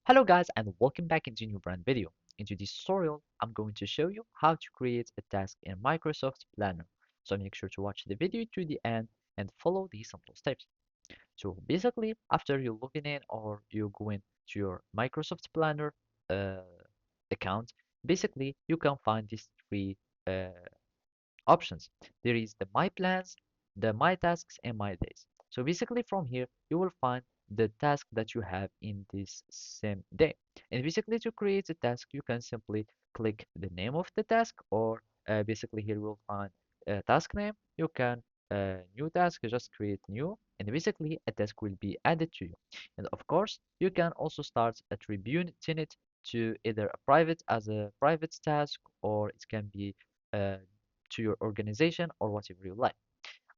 Hello guys and welcome back into a new brand video. Into this tutorial, I'm going to show you how to create a task in Microsoft Planner. So make sure to watch the video to the end and follow these simple steps. So basically, after you login in or you go into your Microsoft Planner uh, account, basically you can find these three uh, options. There is the My Plans, the My Tasks, and My Days. So basically from here, you will find the task that you have in this same day. And basically to create a task, you can simply click the name of the task or basically here you will find a task name. You can new task, just create new and basically a task will be added to you. And of course, you can also start attributing it to either a private as a private task or it can be uh, to your organization or whatever you like.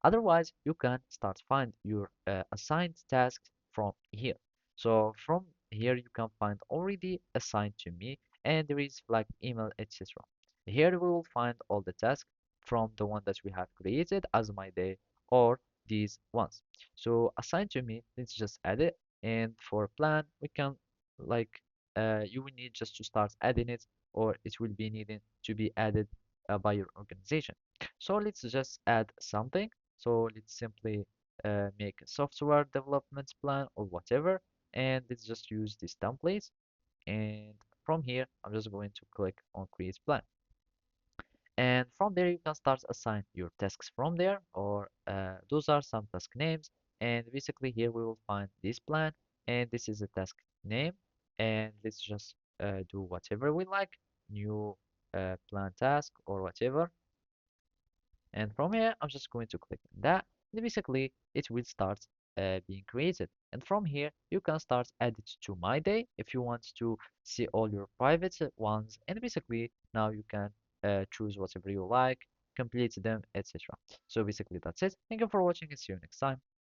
Otherwise, you can start find your assigned tasks from here. So from here, you can find already assigned to me, and there is like email, etc. Here we will find all the tasks from the one that we have created as my day or these ones. So assigned to me, let's just add it. And for plan, we can like you will need just to start adding it, or it will be needing to be added by your organization. So let's just add something. So let's simply make a software development plan or whatever, and let's just use this template. And from here, I'm just going to click on create plan. And from there, you can start assign your tasks from there, or those are some task names. And basically here we will find this plan, and this is a task name. And let's just do whatever we like, new plan task or whatever. And from here, I'm just going to click on that. And basically, it will start being created. And from here, you can start add it to My Day if you want to see all your private ones. And basically, now you can choose whatever you like, complete them, etc. So basically, that's it. Thank you for watching and see you next time.